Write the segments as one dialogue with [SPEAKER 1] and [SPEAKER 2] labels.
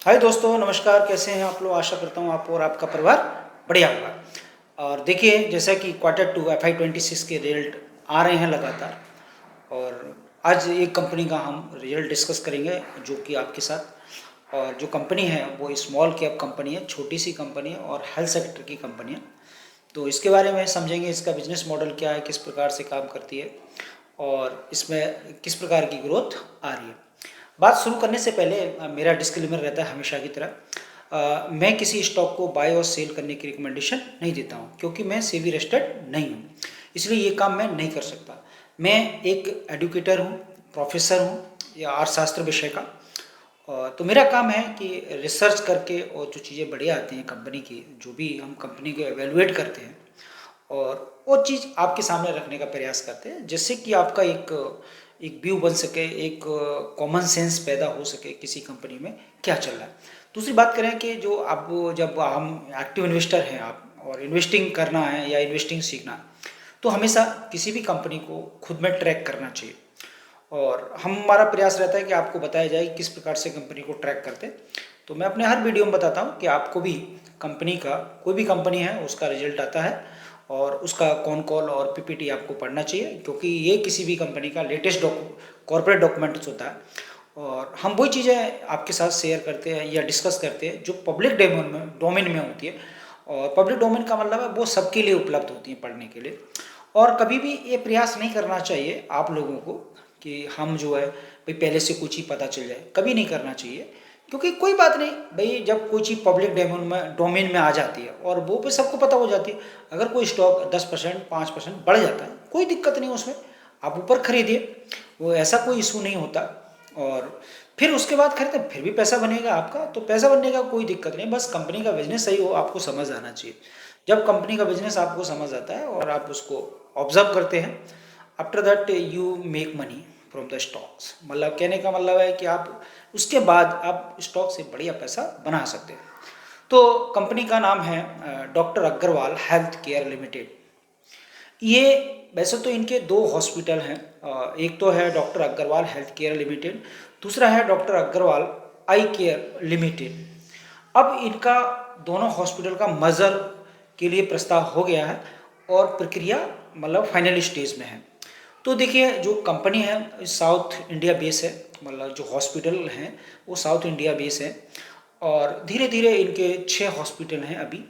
[SPEAKER 1] हाय दोस्तों, नमस्कार। कैसे हैं आप लोग? आशा करता हूँ आप और आपका परिवार बढ़िया होगा। और देखिए, जैसा कि क्वार्टर 2 FY 26 के रिजल्ट आ रहे हैं लगातार, और आज एक कंपनी का हम रिजल्ट डिस्कस करेंगे जो कि आपके साथ। और जो कंपनी है वो स्मॉल कैप कंपनी है, छोटी सी कंपनी है और हेल्थ सेक्टर की कंपनी है। तो इसके बारे में समझेंगे, इसका बिजनेस मॉडल क्या है, किस प्रकार से काम करती है और इसमें किस प्रकार की ग्रोथ आ रही है। बात शुरू करने से पहले मेरा डिस्क्लेमर रहता है हमेशा की तरह, मैं किसी स्टॉक को बाय और सेल करने की रिकमेंडेशन नहीं देता हूँ, क्योंकि मैं सेबी रजिस्टर्ड नहीं हूँ, इसलिए ये काम मैं नहीं कर सकता। मैं एक एडुकेटर हूँ, प्रोफेसर हूँ या अर्थशास्त्र विषय का। तो मेरा काम है कि रिसर्च करके और जो चीज़ें बढ़िया आती हैं कंपनी की, जो भी हम कंपनी को एवेलुएट करते हैं और वो चीज़ आपके सामने रखने का प्रयास करते हैं, जिससे कि आपका एक एक व्यू बन सके, एक कॉमन सेंस पैदा हो सके किसी कंपनी में क्या चल रहा है। दूसरी बात करें कि जो अब जब हम एक्टिव इन्वेस्टर हैं आप, और इन्वेस्टिंग करना है या इन्वेस्टिंग सीखना है, तो हमेशा किसी भी कंपनी को खुद में ट्रैक करना चाहिए। और हमारा प्रयास रहता है कि आपको बताया जाए किस प्रकार से कंपनी को ट्रैक करते हैं। तो मैं अपने हर वीडियो में बताता हूँ कि आपको भी कंपनी का, कोई भी कंपनी है उसका रिजल्ट आता है और उसका कॉन कॉल और पीपीटी आपको पढ़ना चाहिए, क्योंकि ये किसी भी कंपनी का लेटेस्ट कॉर्पोरेट डॉक्यूमेंट्स होता है। और हम वही चीज़ें आपके साथ शेयर करते हैं या डिस्कस करते हैं जो पब्लिक डोमेन में होती है। और पब्लिक डोमेन का मतलब है वो सबके लिए उपलब्ध होती हैं पढ़ने के लिए। और कभी भी ये प्रयास नहीं करना चाहिए आप लोगों को कि हम जो है भाई पहले से कुछ ही पता चल जाए, कभी नहीं करना चाहिए। क्योंकि कोई बात नहीं भाई, जब कोई चीज़ पब्लिक डोमेन में आ जाती है और वो भी सबको पता हो जाती है, अगर कोई स्टॉक 10% 5% बढ़ जाता है, कोई दिक्कत नहीं उसमें, आप ऊपर खरीदिए, वो ऐसा कोई इशू नहीं होता। और फिर उसके बाद खरीदे, फिर भी पैसा बनेगा आपका, तो पैसा बनने का कोई दिक्कत नहीं, बस कंपनी का बिजनेस सही हो, आपको समझ आना चाहिए। जब कंपनी का बिजनेस आपको समझ आता है और आप उसको ऑब्जर्व करते हैं, after that you make money from the stocks. मतलब कहने का मतलब है कि आप उसके बाद आप स्टॉक से बढ़िया पैसा बना सकते हैं। तो कंपनी का नाम है doctor Agarwal health care limited. ये वैसे तो इनके दो हॉस्पिटल हैं, एक तो है doctor Agarwal health care limited, दूसरा है doctor Agarwal eye care limited. अब इनका दोनों हॉस्पिटल का मर्जर के लिए प्रस्ताव हो गया है और प्रक्रिया मतलब फाइनल स्टेज में है। तो देखिए, जो कंपनी है साउथ इंडिया बेस है, मतलब जो हॉस्पिटल हैं वो साउथ इंडिया बेस है। और धीरे धीरे इनके 6 हॉस्पिटल हैं अभी,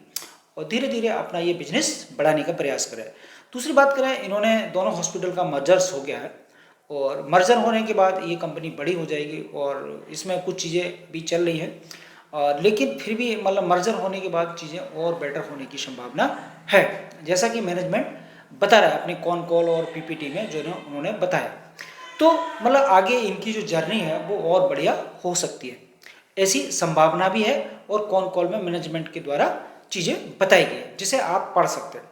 [SPEAKER 1] और धीरे धीरे अपना ये बिजनेस बढ़ाने का प्रयास करें। दूसरी बात करें, इन्होंने दोनों हॉस्पिटल का मर्जर्स हो गया है, और मर्जर होने के बाद ये कंपनी बड़ी हो जाएगी और इसमें कुछ चीज़ें भी चल रही हैं। लेकिन फिर भी मतलब मर्जर होने के बाद चीज़ें और बेटर होने की संभावना है, जैसा कि मैनेजमेंट बता रहा है अपने कॉन कॉल और पीपीटी में जो उन्होंने बताया। तो मतलब आगे इनकी जो जर्नी है वो और बढ़िया हो सकती है, ऐसी संभावना भी है। और कॉन कॉल में मैनेजमेंट के द्वारा चीज़ें बताई गई है जिसे आप पढ़ सकते हैं।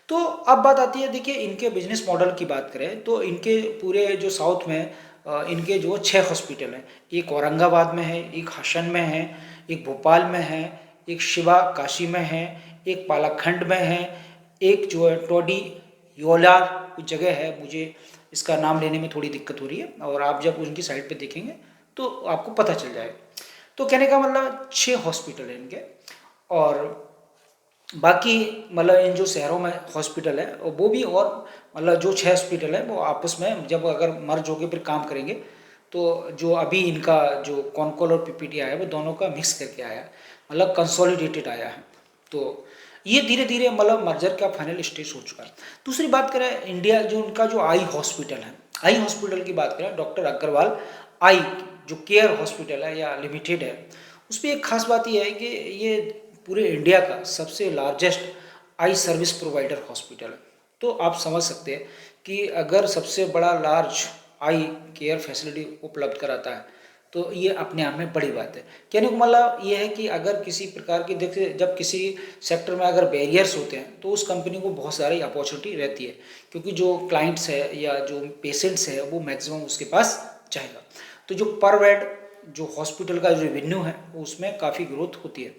[SPEAKER 1] तो अब बात आती है, देखिए इनके बिजनेस मॉडल की बात करें तो इनके पूरे जो साउथ में इनके जो 6 हॉस्पिटल हैं, एक औरंगाबाद में है, एक हसन में है, एक भोपाल में है, एक शिवा काशी में है, एक पालाखंड में है, एक जो है टोडी योलार कुछ जगह है, मुझे इसका नाम लेने में थोड़ी दिक्कत हो रही है, और आप जब उनकी साइट पे देखेंगे तो आपको पता चल जाएगा। तो कहने का मतलब 6 हॉस्पिटल है इनके। और बाकी मतलब इन जो शहरों में हॉस्पिटल है वो भी, और मतलब जो 6 हॉस्पिटल है वो आपस में जब अगर मर्ज होकर फिर काम करेंगे, तो जो अभी इनका जो कॉनकॉल और पीपीटी आया है वो दोनों का मिक्स करके आया है, मतलब कंसोलिडेटेड आया है। तो ये धीरे धीरे मतलब मर्जर का फाइनल स्टेज हो चुका है। दूसरी बात करें, इंडिया जो उनका जो आई हॉस्पिटल है, आई हॉस्पिटल की बात करें, डॉक्टर अग्रवाल आई जो केयर हॉस्पिटल है या लिमिटेड है, उस पर एक खास बात यह है कि ये पूरे इंडिया का सबसे लार्जेस्ट आई सर्विस प्रोवाइडर हॉस्पिटल है। तो आप समझ सकते हैं कि अगर सबसे बड़ा लार्ज आई केयर फैसिलिटी उपलब्ध कराता है तो ये अपने आप में बड़ी बात है। कहने को मतलब ये है कि अगर किसी प्रकार की, देखिए जब किसी सेक्टर में अगर बैरियर्स होते हैं तो उस कंपनी को बहुत सारी अपॉर्चुनिटी रहती है, क्योंकि जो क्लाइंट्स है या जो पेशेंट्स है वो मैक्सिमम उसके पास जाएगा। तो जो पर बेड जो हॉस्पिटल का जो रेवेन्यू है उसमें काफ़ी ग्रोथ होती है।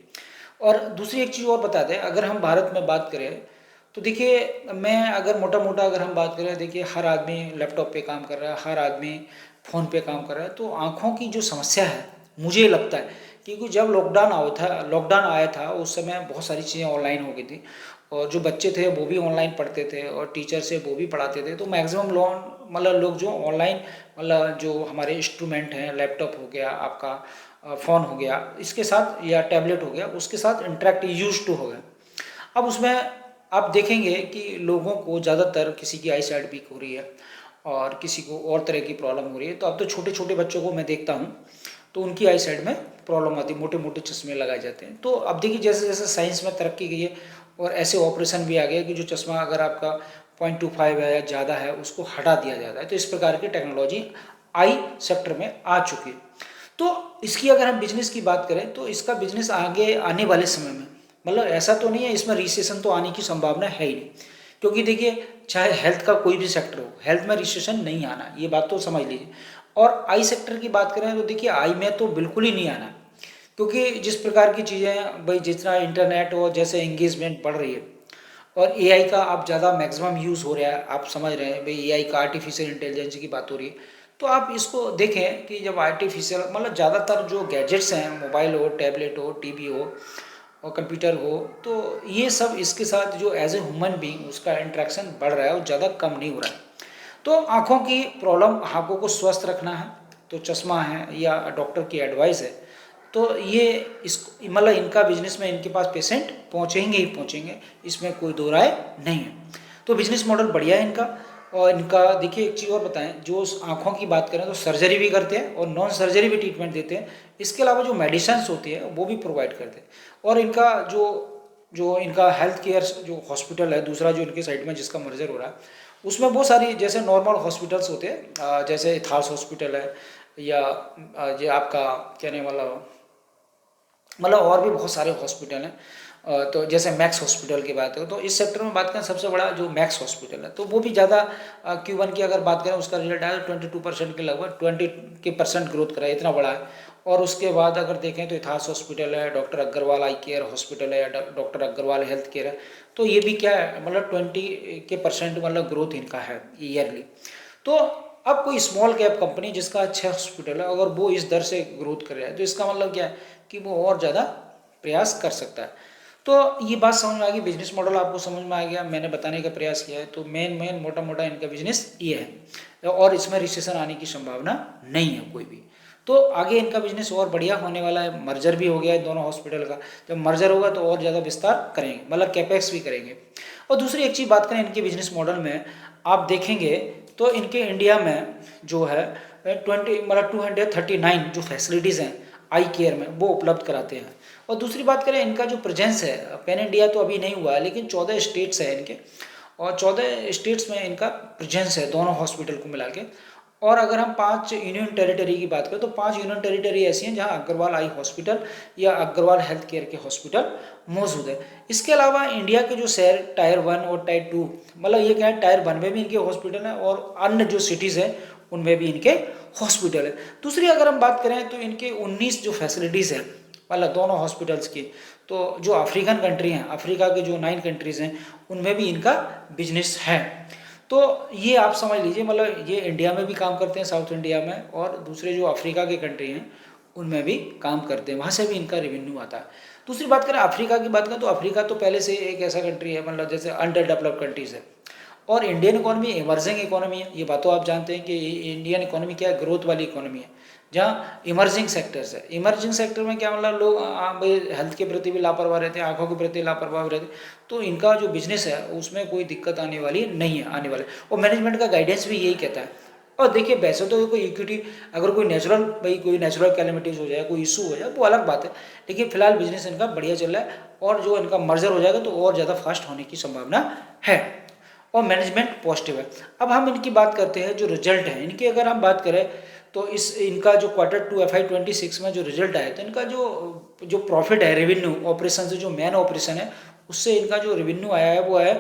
[SPEAKER 1] और दूसरी एक चीज़ और बता दें, अगर हम भारत में बात करें तो देखिए, मैं अगर मोटा मोटा अगर हम बात करें, देखिए हर आदमी लैपटॉप पे काम कर रहा है, हर आदमी फ़ोन पे काम कर रहा है, तो आँखों की जो समस्या है मुझे लगता है क्योंकि जब लॉकडाउन आया था उस समय बहुत सारी चीज़ें ऑनलाइन हो गई थी, और जो बच्चे थे वो भी ऑनलाइन पढ़ते थे और टीचर से वो भी पढ़ाते थे। तो मैक्सिमम लोग जो ऑनलाइन, जो हमारे इंस्ट्रूमेंट हैं, लैपटॉप हो गया आपका, फ़ोन हो गया, इसके साथ या टैबलेट हो गया, उसके साथ इंटरेक्ट यूज टू हो गया। अब उसमें आप देखेंगे कि लोगों को ज़्यादातर किसी की आई साइड वीक हो रही है और किसी को और तरह की प्रॉब्लम हो रही है। तो अब तो छोटे छोटे बच्चों को मैं देखता हूँ तो उनकी आई साइड में प्रॉब्लम आती है, मोटे मोटे चश्मे लगाए जाते हैं। तो अब देखिए जैसे जैसे साइंस में तरक्की गई है और ऐसे ऑपरेशन भी आ गए कि जो चश्मा अगर आपका 0.25 है या ज़्यादा है उसको हटा दिया जाता है। तो इस प्रकार की टेक्नोलॉजी आई सेक्टर में आ चुकी है। तो इसकी अगर हम बिजनेस की बात करें तो इसका बिजनेस आगे आने वाले समय में, ऐसा तो नहीं है इसमें रिसेशन तो आने की संभावना है ही नहीं, क्योंकि देखिए चाहे हेल्थ का कोई भी सेक्टर हो, हेल्थ में रिसेशन नहीं आना, ये बात तो समझ लीजिए। और आई सेक्टर की बात करें तो देखिए आई में तो बिल्कुल ही नहीं आना, क्योंकि जिस प्रकार की चीज़ें भाई, जितना इंटरनेट और जैसे एंगेजमेंट बढ़ रही है और एआई का आप ज़्यादा मैक्सिमम यूज़ हो रहा है, आप समझ रहे हैं भाई एआई का, आर्टिफिशियल इंटेलिजेंस की बात हो रही है। तो आप इसको देखें कि जब आर्टिफिशियल ज़्यादातर जो गैजेट्स हैं, मोबाइल हो, टैबलेट हो, टीवी हो और कंप्यूटर हो, तो ये सब इसके साथ जो एज ए ह्यूमन बीइंग उसका इंटरेक्शन बढ़ रहा है और ज़्यादा कम नहीं हो रहा है। तो आँखों की प्रॉब्लम, आँखों को स्वस्थ रखना है तो चश्मा है या डॉक्टर की एडवाइस है, तो ये इनका बिजनेस में इनके पास पेशेंट पहुँचेंगे ही पहुँचेंगे, इसमें कोई दो राय नहीं है। तो बिजनेस मॉडल बढ़िया है इनका। और इनका देखिए एक चीज़ और बताएं, जो आँखों की बात करें तो सर्जरी भी करते हैं और नॉन सर्जरी भी ट्रीटमेंट देते हैं। इसके अलावा जो मेडिसिन्स होती है वो भी प्रोवाइड करते हैं। और इनका जो जो इनका हेल्थ केयर जो हॉस्पिटल है, दूसरा जो इनके साइड में जिसका मर्जर हो रहा है, उसमें बहुत सारी जैसे नॉर्मल हॉस्पिटल्स होते हैं, जैसे इथास हॉस्पिटल है या ये आपका कहने वाला और भी बहुत सारे हॉस्पिटल हैं। तो जैसे मैक्स हॉस्पिटल की बात हो तो इस सेक्टर में बात करें सबसे बड़ा जो मैक्स हॉस्पिटल है, तो वो भी ज़्यादा Q1 की अगर बात करें उसका रिजल्ट आया 22% के लगभग 20% ग्रोथ करा है, इतना बड़ा है। और उसके बाद अगर देखें तो इथास हॉस्पिटल है, doctor Agarwal eye care hospital है, डॉक्टर अग्रवाल हेल्थ केयर है, तो ये भी क्या है 20% ग्रोथ इनका है ईयरली। तो अब कोई स्मॉल कैप कंपनी जिसका अच्छा हॉस्पिटल है अगर वो इस दर से ग्रोथ कर रहा है तो इसका क्या है कि वो और ज़्यादा प्रयास कर सकता है। तो ये बात समझ में आ गई, बिजनेस मॉडल आपको समझ में आ गया, मैंने बताने का प्रयास किया है। तो मेन मोटा मोटा इनका बिजनेस ये है और इसमें रिसेशन आने की संभावना नहीं है कोई भी। तो आगे इनका बिजनेस और बढ़िया होने वाला है। मर्जर भी हो गया है दोनों हॉस्पिटल का, जब मर्जर होगा तो और ज़्यादा विस्तार करेंगे, कैपेक्स भी करेंगे। और दूसरी एक चीज़ बात करें इनके बिजनेस मॉडल में, आप देखेंगे तो इनके इंडिया में जो है 239 जो फैसिलिटीज़ हैं आई केयर में वो उपलब्ध कराते हैं। और दूसरी बात करें इनका जो प्रेजेंस है, पैन इंडिया तो अभी नहीं हुआ है लेकिन 14 स्टेट्स है इनके, और 14 स्टेट्स में इनका प्रेजेंस है दोनों हॉस्पिटल को मिला के। और अगर हम 5 यूनियन टेरिटरी की बात करें तो 5 यूनियन टेरिटरी ऐसी हैं जहां अग्रवाल आई हॉस्पिटल या अग्रवाल हेल्थ केयर के हॉस्पिटल मौजूद है। इसके अलावा इंडिया के जो शहर टायर 1 और टायर 2, ये क्या है, टायर 1 में भी इनके हॉस्पिटल हैं और अन्य जो सिटीज़ हैं उनमें भी इनके हॉस्पिटल है। दूसरी अगर हम बात करें तो इनके 19 जो फैसिलिटीज़ हैं दोनों हॉस्पिटल्स की, तो जो अफ्रीकन कंट्री हैं, अफ्रीका के जो 9 कंट्रीज़ हैं उनमें भी इनका बिजनेस है। तो ये आप समझ लीजिए, ये इंडिया में भी काम करते हैं, साउथ इंडिया में, और दूसरे जो अफ्रीका के कंट्री हैं उनमें भी काम करते हैं, वहाँ से भी इनका रेवेन्यू आता है। दूसरी बात करें अफ्रीका की बात करें तो अफ्रीका तो पहले से एक ऐसा कंट्री है जैसे अंडर डेवलप्ड कंट्रीज़ है, और इंडियन इकोनॉमी इमर्जिंग इकोनॉमी है। ये बात तो आप जानते हैं कि इंडियन इकोनॉमी क्या है, ग्रोथ वाली इकोनॉमी है जहाँ इमर्जिंग सेक्टर्स है। इमर्जिंग सेक्टर में क्या लोग भाई हेल्थ के प्रति भी लापरवाह रहते हैं, आंखों के प्रति लापरवाह रहते हैं, तो इनका जो बिजनेस है उसमें कोई दिक्कत आने वाली नहीं है आने वाले। और मैनेजमेंट का गाइडेंस भी यही कहता है। और देखिए वैसे तो कोई इक्विटी, अगर कोई नेचुरल कैलेमिटीज हो जाए, कोई इशू हो जाए, वो अलग बात है, लेकिन फिलहाल बिजनेस इनका बढ़िया चल रहा है और जो इनका मर्जर हो जाएगा तो और ज़्यादा फास्ट होने की संभावना है और मैनेजमेंट पॉजिटिव है। अब हम इनकी बात करते हैं जो रिजल्ट है इनकी, अगर हम बात करें तो इनका जो Q2 FY26 में जो रिजल्ट आया तो इनका जो प्रॉफिट है, रेवेन्यू ऑपरेशन से जो मेन ऑपरेशन है उससे इनका जो रेवेन्यू आया है वो है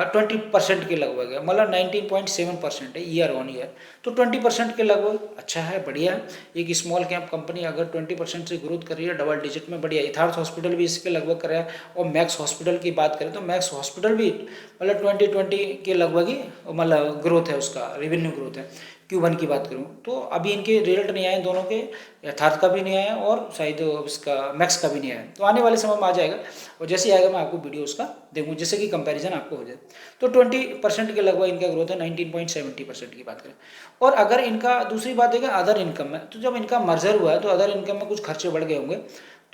[SPEAKER 1] 20% के लगभग है, 19.7% है ईयर ऑन ईयर। तो 20% के लगभग अच्छा है, बढ़िया है। एक स्मॉल कैप कंपनी अगर 20% से ग्रोथ कर रही है डबल डिजिट में, बढ़िया। इथार्थ हॉस्पिटल भी इसके लगभग कर रहा है। और मैक्स हॉस्पिटल की बात करें तो मैक्स हॉस्पिटल भी 2020 के लगभग ही ग्रोथ है, उसका रेवेन्यू ग्रोथ है। Q1 की बात करूँ तो अभी इनके रिजल्ट नहीं आए दोनों के, यथार्थ का भी नहीं आया और शायद इसका मैक्स का भी नहीं आया, तो आने वाले समय में आ जाएगा और जैसे ही आएगा मैं आपको वीडियो उसका देखूँ जिससे कि कंपैरिजन आपको हो जाए। तो 20% के लगभग इनका ग्रोथ है, 19.70% की बात करें। और अगर इनका दूसरी बात है कि अदर इनकम में, तो जब इनका मर्जर हुआ है तो अदर इनकम में कुछ खर्चे बढ़ गए होंगे,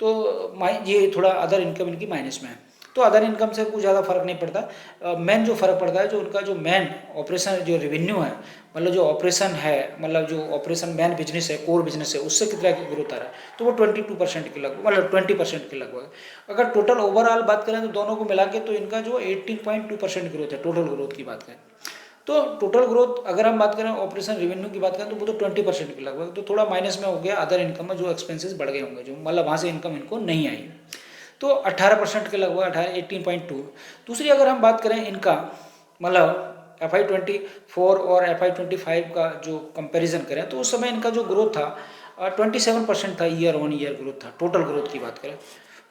[SPEAKER 1] तो ये थोड़ा अदर इनकम इनकी माइनस में है, तो अदर इनकम से कुछ ज़्यादा फर्क नहीं पड़ता। मेन जो फर्क पड़ता है जो उनका जो मेन ऑपरेशन जो रेवेन्यू है, मतलब जो ऑपरेशन है, मतलब जो ऑपरेशन मेन बिजनेस है, कोर बिजनेस है, उससे कितना ग्रोथ आ रहा है, तो वो 22% के लगभग, मतलब 20% के लगभग। अगर टोटल ओवरऑल बात करें तो दोनों को मिला के तो इनका जो 18.2% ग्रोथ है टोटल ग्रोथ की बात करें। तो टोटल ग्रोथ अगर हम बात करें ऑपरेशन रेवेन्यू की बात करें तो वो तो 20% के लगभग, तो थोड़ा माइनस में हो गया अदर इनकम में, जो एक्सपेंसेस बढ़ गए होंगे, जो मतलब वहाँ से इनकम इनको नहीं आई, तो 18% के लगभग, 18.2। दूसरी अगर हम बात करें इनका मतलब FY24 और FY25 का जो कंपैरिजन करें तो उस समय इनका जो ग्रोथ था 27% था, ईयर ऑन ईयर ग्रोथ था टोटल ग्रोथ की बात करें,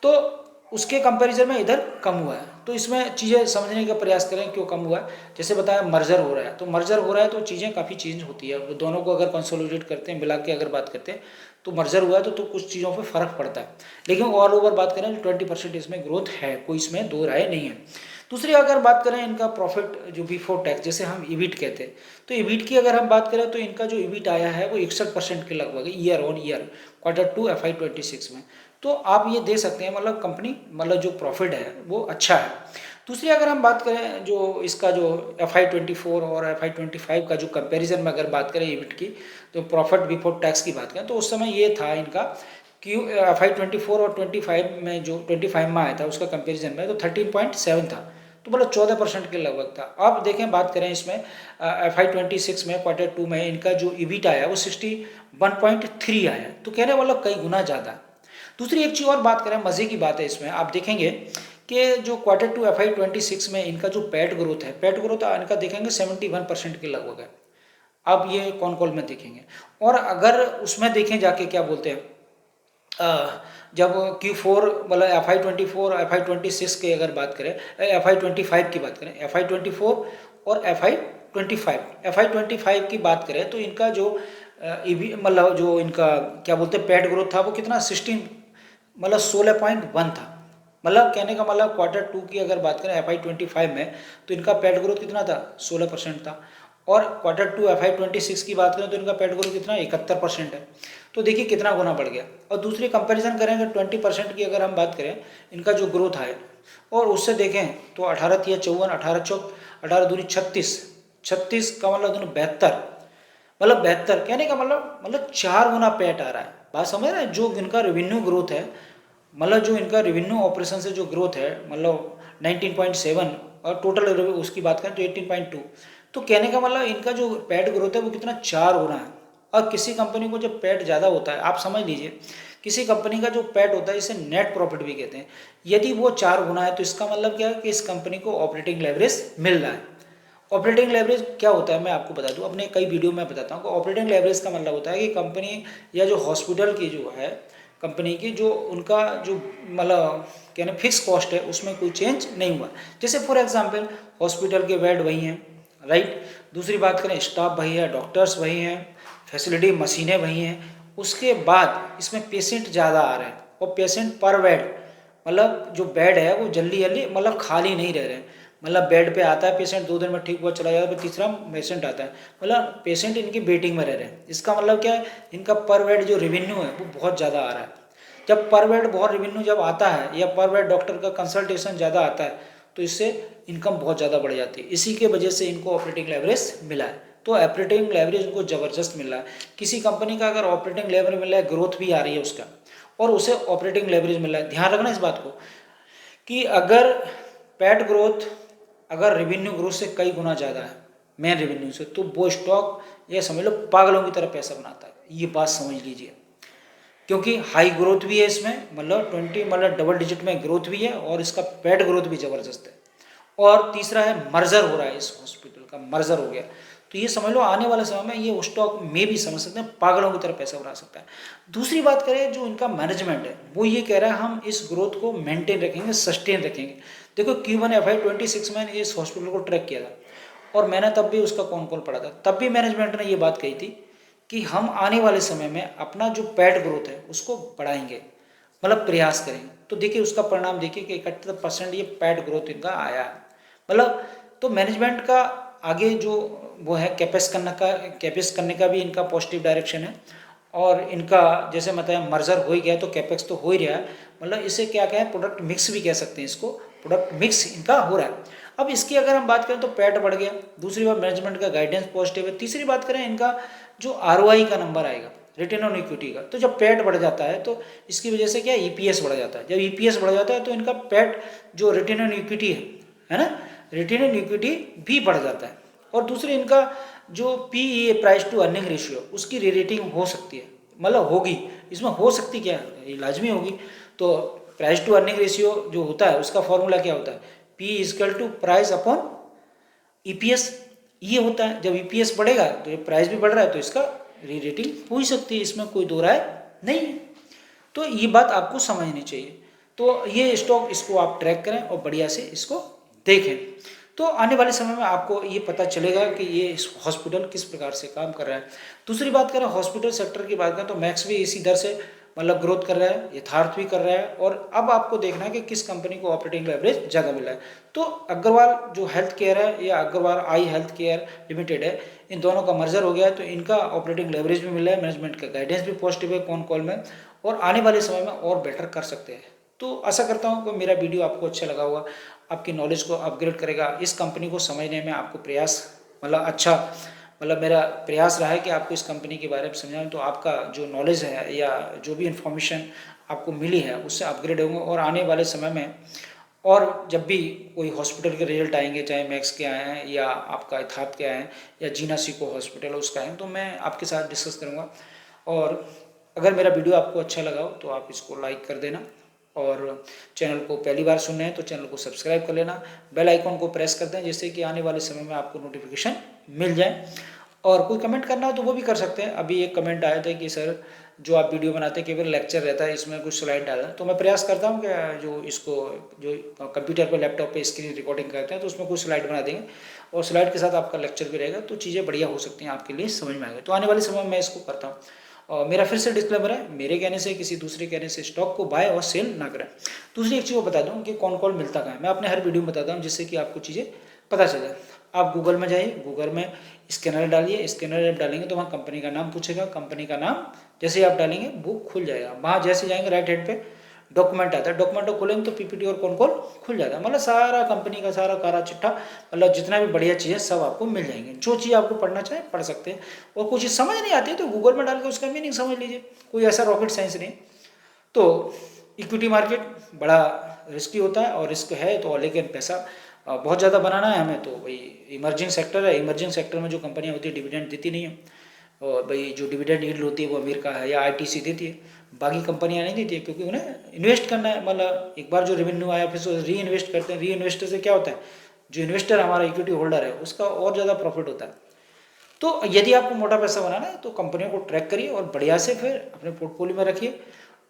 [SPEAKER 1] तो उसके कंपैरिजन में इधर कम हुआ है। तो इसमें चीज़ें समझने का प्रयास करें क्यों कम हुआ है। जैसे बताया मर्जर हो रहा है, तो मर्जर हो रहा है तो चीज़ें काफ़ी चेंज होती है, वो दोनों को अगर कंसोलिडेट करते हैं, मिला के अगर बात करते हैं तो मर्जर हुआ है तो कुछ चीज़ों पे फ़र्क पड़ता है, लेकिन ऑल ओवर बात करें तो 20% इसमें ग्रोथ है, कोई इसमें दो राय नहीं है। दूसरी अगर बात करें इनका प्रॉफिट जो बिफोर टैक्स, जैसे हम ईबिट कहते हैं, तो ईबिट की अगर हम बात करें तो इनका जो ईबिट आया है वो 61% के लगभग year on year Q2 FY26 में। तो आप ये दे सकते हैं, मतलब कंपनी मतलब जो प्रॉफिट है वो अच्छा है। दूसरी अगर हम बात करें जो इसका जो FY24 और FY25 का जो कंपैरिजन में अगर बात करें ईबिट की, तो प्रॉफिट बिफोर टैक्स की बात करें तो उस समय ये था इनका कि FY24 और 25 में जो 25 में आया था उसका कंपैरिजन में तो 13.7 था, तो मतलब 14% के लगभग था। अब देखें बात करें इसमें FY26 में Q2 में इनका जो ईबिट आया वो 61.3 आया, तो कहने वाला कई गुना ज़्यादा। दूसरी एक चीज़ और बात करें, मज़े की बात है इसमें, आप देखेंगे कि जो Q2 FY26 में इनका जो पैट ग्रोथ है, पैट ग्रोथ इनका देखेंगे 71% के लगभग है। अब ये कौन कॉल में देखेंगे, और अगर उसमें देखें जाके क्या बोलते हैं जब Q4 मतलब FY24 FY26 की अगर बात करें, FY25 की बात करें, FY24 और FY25 की बात करें तो इनका जो मतलब जो इनका क्या बोलते हैं पैट ग्रोथ था वो कितना 16.1 था। मतलब कहने का मतलब Q2 की अगर बात करें FY25 में तो इनका पैट ग्रोथ कितना था 16% था, और Q2 FY26 की बात करें तो इनका पैट ग्रोथ कितना 71% है। तो देखिए कितना गुना बढ़ गया। और दूसरी कंपैरिजन करें तो 20% की अगर हम बात करें इनका जो ग्रोथ है और उससे देखें तो 18 या 54, 18 चौक 18 दूनी 36 का मतलब दोनों 72, मतलब 72 कहने का मतलब 4 गुना पैट आ रहा है। बात समझ रहे हैं, जो इनका रेवेन्यू ग्रोथ है, मतलब जो इनका रेवेन्यू ऑपरेशन से जो ग्रोथ है मतलब 19.7 और टोटल उसकी बात करें तो 18.2, तो कहने का मतलब इनका जो पैट ग्रोथ है वो कितना 4 गुना है। और किसी कंपनी को जब पैट ज़्यादा होता है, आप समझ लीजिए किसी कंपनी का जो पैट होता है इसे नेट प्रॉफिट भी कहते हैं, यदि वो 4 गुना है तो इसका मतलब क्या है कि इस कंपनी को ऑपरेटिंग लेवरेज मिल रहा है। ऑपरेटिंग लेवरेज क्या होता है मैं आपको बता दूं, अपने कई वीडियो में बताता हूँ कि ऑपरेटिंग लेवरेज का मतलब होता है कि कंपनी या जो हॉस्पिटल की जो है कंपनी की जो उनका जो मतलब कहने फिक्स कॉस्ट है उसमें कोई चेंज नहीं हुआ। जैसे फॉर एग्जांपल हॉस्पिटल के बेड वही हैं, राइट। दूसरी बात करें स्टाफ वही है, डॉक्टर्स वही हैं, फैसिलिटी मशीनें वही हैं, उसके बाद इसमें पेशेंट ज़्यादा आ रहे हैं और पेशेंट पर बेड मतलब जो बेड है वो जल्दी जल्दी मतलब खाली नहीं रह रहे हैं। मतलब बेड पे आता है पेशेंट 2 दिन में ठीक हुआ चला जाता है, फिर तीसरा पेशेंट आता है, मतलब पेशेंट इनकी वेटिंग में रह रहे हैं। इसका मतलब क्या है, इनका पर बेड जो रेवेन्यू है वो बहुत ज़्यादा आ रहा है। जब पर बेड बहुत रेवेन्यू जब आता है या पर बेड डॉक्टर का कंसल्टेशन ज़्यादा आता है तो इससे इनकम बहुत ज़्यादा बढ़ जाती है। इसी के वजह से इनको ऑपरेटिंग लेवरेज मिला है। तो ऑपरेटिंग लेवरेज इनको ज़बरदस्त मिल रहा है। किसी कंपनी का अगर ऑपरेटिंग लेवरेज मिल रहा है, ग्रोथ भी आ रही है उसका, और उसे ऑपरेटिंग लेवरेज मिल रहा है, ध्यान रखना इस बात को कि अगर पैट ग्रोथ अगर रेवेन्यू ग्रोथ से कई गुना ज़्यादा है मेन रेवेन्यू से, तो वो स्टॉक ये समझ लो पागलों की तरह पैसा बनाता है। ये बात समझ लीजिए, क्योंकि हाई ग्रोथ भी है इसमें, मतलब 20 मतलब डबल डिजिट में ग्रोथ भी है और इसका पैट ग्रोथ भी ज़बरदस्त है। और तीसरा है मर्जर हो रहा है, इस हॉस्पिटल का मर्जर हो गया, तो ये समझ लो आने वाले समय में ये स्टॉक में भी समझ सकते हैं पागलों की तरह पैसा बना सकता है। दूसरी बात करें जो इनका मैनेजमेंट है वो ये कह रहा है हम इस ग्रोथ को मेंटेन रखेंगे, सस्टेन रखेंगे। देखो Q1 FY26 में इस हॉस्पिटल को ट्रैक किया था और मैंने तब भी उसका कौन कॉल पढ़ा था। तब भी मैनेजमेंट ने ये बात कही थी कि हम आने वाले समय में अपना जो पैड ग्रोथ है उसको बढ़ाएंगे, मतलब प्रयास करेंगे। तो देखिए उसका परिणाम देखिए कि 71% ये पैड ग्रोथ इनका आया है। मतलब तो मैनेजमेंट का आगे जो वो है कैपेक्स करने का भी इनका पॉजिटिव डायरेक्शन है। और इनका जैसे मतलब मर्जर हो ही गया तो कैपेक्स तो हो ही रहा है, मतलब इसे क्या कहें, प्रोडक्ट मिक्स भी कह सकते हैं इसको, प्रोडक्ट मिक्स इनका हो रहा है। अब इसकी अगर हम बात करें तो पैट बढ़ गया, दूसरी बात मैनेजमेंट का गाइडेंस पॉजिटिव है, तीसरी बात करें इनका जो ROI का नंबर आएगा, रिटर्न ऑन इक्विटी का, तो जब पैट बढ़ जाता है तो इसकी वजह से क्या EPS बढ़ जाता है। जब EPS बढ़ जाता है तो इनका पैट जो रिटर्न ऑन इक्विटी है ना, रिटर्न ऑन इक्विटी भी बढ़ जाता है। और दूसरी इनका जो PE price to earning ratio उसकी रेटिंग हो सकती है, मतलब होगी, इसमें हो सकती क्या है, ये लाजमी होगी। तो प्राइस टू अर्निंग रेशियो जो होता है उसका फॉर्मूला क्या होता है, PE equal to price upon EPS, ये होता है। जब EPS बढ़ेगा तो ये प्राइस भी बढ़ रहा है तो इसका रेटिंग हो ही सकती है, इसमें कोई दो राय नहीं है। तो ये बात आपको समझनी चाहिए। तो ये स्टॉक इसको आप ट्रैक करें और बढ़िया से इसको देखें, तो आने वाले समय में आपको ये पता चलेगा कि ये हॉस्पिटल किस प्रकार से काम कर रहा है। दूसरी बात करें हॉस्पिटल सेक्टर की बात करें तो मैक्स भी इसी दर से मतलब ग्रोथ कर रहा है, यथार्थ भी कर रहा है। और अब आपको देखना है कि किस कंपनी को ऑपरेटिंग लेवरेज ज़्यादा मिला है। तो अग्रवाल जो हेल्थ केयर है या अग्रवाल आई हेल्थ केयर लिमिटेड है, इन दोनों का मर्जर हो गया है तो इनका ऑपरेटिंग लेवरेज भी मिला है, मैनेजमेंट का गाइडेंस भी पॉजिटिव है कौन कॉल में, और आने वाले समय में और बेटर कर सकते हैं। तो आशा करता हूँ कि मेरा वीडियो आपको अच्छा लगा होगा, आपकी नॉलेज को अपग्रेड करेगा, इस कंपनी को समझने में आपको प्रयास मतलब अच्छा मतलब मेरा प्रयास रहा है कि आपको इस कंपनी के बारे में समझाऊं, तो आपका जो नॉलेज है या जो भी इन्फॉर्मेशन आपको मिली है उससे अपग्रेड होंगे। और आने वाले समय में और जब भी कोई हॉस्पिटल के रिजल्ट आएंगे, चाहे मैक्स के आए हैं या आपका यथार्थ के आए हैं या जीना सिको हॉस्पिटल उसका है, तो मैं आपके साथ डिस्कस करूँगा। और अगर मेरा वीडियो आपको अच्छा लगा हो तो आप इसको लाइक कर देना, और चैनल को पहली बार सुन रहे हैं तो चैनल को सब्सक्राइब कर लेना, बेल आइकॉन को प्रेस कर दें जिससे कि आने वाले समय में आपको नोटिफिकेशन मिल जाए। और कोई कमेंट करना हो तो वो भी कर सकते हैं। अभी एक कमेंट आया था कि सर जो आप वीडियो बनाते हैं केवल लेक्चर रहता है, इसमें कुछ स्लाइड डाला, तो मैं प्रयास करता हूँ कि जो इसको जो कंप्यूटर पर लैपटॉप पे स्क्रीन रिकॉर्डिंग करते हैं तो उसमें कुछ स्लाइड बना देंगे और स्लाइड के साथ आपका लेक्चर भी रहेगा, तो चीज़ें बढ़िया हो सकती हैं, आपके लिए समझ में आएगा। तो आने वाले समय में मैं इसको करता हूँ। और मेरा फिर से डिस्क्लेमर है, मेरे कहने से किसी दूसरे कहने से स्टॉक को बाय और सेल ना करें। दूसरी एक चीज़ वो बता दूं कि कौन कॉल मिलता कहाँ है, मैं अपने हर वीडियो में बताता हूँ जिससे कि आपको चीज़ें पता चल जाए। आप गूगल में जाइए, गूगल में स्कैनर डालिए, स्कैनर जब डालेंगे तो वहाँ कंपनी का नाम पूछेगा, कंपनी का नाम जैसे आप डालेंगे वो खुल जाएगा। वहाँ जैसे जाएंगे राइट हैंड पे डॉक्यूमेंट आता है, डॉक्यूमेंट को खोलेंगे तो PPT और कौन कॉल खुल जाता है, मतलब सारा कंपनी का सारा कारा चिट्ठा, मतलब जितना भी बढ़िया चीज़ है सब आपको मिल जाएंगे। जो चीज़ आपको पढ़ना चाहे पढ़ सकते हैं, और कुछ चीज़ समझ नहीं आती है तो गूगल में डाल के उसका मीनिंग समझ लीजिए, कोई ऐसा रॉकेट साइंस नहीं। तो इक्विटी मार्केट बड़ा रिस्की होता है, और रिस्क है तो लेकिन पैसा बहुत ज़्यादा बनाना है हमें, तो भाई इमर्जिंग सेक्टर है, इमर्जिंग सेक्टर में जो कंपनियाँ होती है डिविडेंड देती नहीं है, और भाई जो डिविडेंड यील्ड होती है वो अमेरिका है या ITC देती है, बाकी कंपनियां नहीं देती है, क्योंकि उन्हें इन्वेस्ट करना है, मतलब एक बार जो रेवेन्यू आया फिर री इन्वेस्ट करते हैं। री इन्वेस्टर से क्या होता है, जो इन्वेस्टर हमारा इक्विटी होल्डर है उसका और ज़्यादा प्रॉफिट होता है। तो यदि आपको मोटा पैसा बनाना है तो कंपनियों को ट्रैक करिए और बढ़िया से फिर अपने पोर्टफोलियो में रखिए,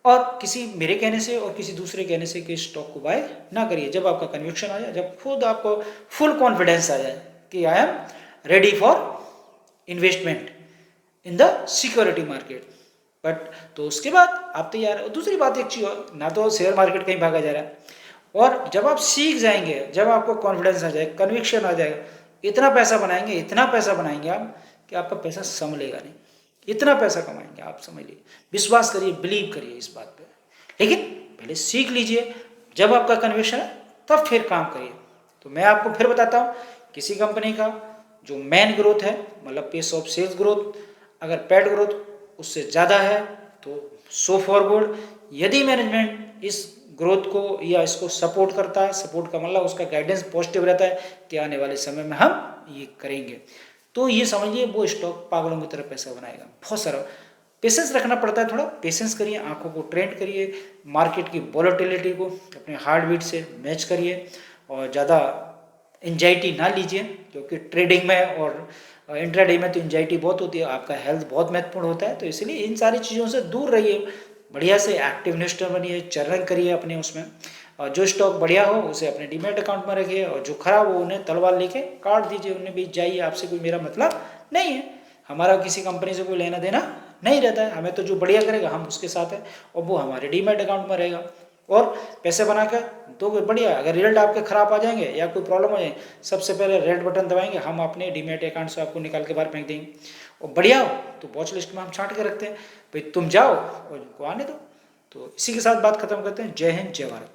[SPEAKER 1] और किसी मेरे कहने से और किसी दूसरे कहने से कि स्टॉक को बाय ना करिए। जब आपका कन्विक्शन आ जाए, जब खुद आपको फुल कॉन्फिडेंस आ जाए कि I am ready for investment in the security market, but तो उसके बाद आप तैयार है। दूसरी बात एक चीज़ और, ना तो शेयर मार्केट कहीं भागा जा रहा है, और जब आप सीख जाएंगे, जब आपको कॉन्फिडेंस आ जाए, कन्विक्शन आ जाएगा, इतना पैसा बनाएंगे, इतना पैसा बनाएंगे आप कि आपका पैसा संभलेगा नहीं, इतना पैसा कमाएंगे आप, समझ लीजिए, विश्वास करिए, बिलीव करिए इस बात पे। लेकिन पहले सीख लीजिए, जब आपका कन्विक्शन है तब फिर काम करिए। तो मैं आपको फिर बताता हूँ, किसी कंपनी का जो मेन ग्रोथ है, मतलब पेस ऑफ सेल्स ग्रोथ, अगर पैड ग्रोथ उससे ज़्यादा है तो सो फॉरवर्ड, यदि मैनेजमेंट इस ग्रोथ को या इसको सपोर्ट करता है, सपोर्ट का मतलब उसका गाइडेंस पॉजिटिव रहता है कि आने वाले समय में हम ये करेंगे, तो ये समझिए वो स्टॉक पागलों की तरह पैसा बनाएगा। बहुत सारा पेशेंस रखना पड़ता है, थोड़ा पेशेंस करिए, आंखों को ट्रेंड करिए, मार्केट की वॉलेटिलिटी को अपने हार्ट बीट से मैच करिए, और ज़्यादा एंजाइटी ना लीजिए, क्योंकि ट्रेडिंग में और इंट्राडे में तो एंजाइटी बहुत होती है, आपका हेल्थ बहुत महत्वपूर्ण होता है, तो इसलिए इन सारी चीज़ों से दूर रहिए। बढ़िया से एक्टिव इन्वेस्टर बनिए, चरण करिए अपने उसमें, और जो स्टॉक बढ़िया हो उसे अपने डीमेट अकाउंट में रखिए, और जो खराब हो उन्हें तलवार लेके काट दीजिए, उन्हें बीच जाइए, आपसे कोई मेरा मतलब नहीं है। हमारा किसी कंपनी से कोई लेना देना नहीं रहता है, हमें तो जो बढ़िया करेगा हम उसके साथ है, और वो हमारे डीमेट अकाउंट में रहेगा, और पैसे बना कर तो बढ़िया। अगर रिजल्ट आपके खराब आ जाएंगे या कोई प्रॉब्लम हो जाए, सबसे पहले रेड बटन दबाएंगे, हम अपने डीमेट अकाउंट से आपको निकाल के बाहर फेंक देंगे। और बढ़िया हो तो वॉच लिस्ट में हम छांट के रखते हैं, भाई तुम जाओ और उनको आने दो। तो इसी के साथ बात खत्म करते हैं। जय हिंद, जय भारत।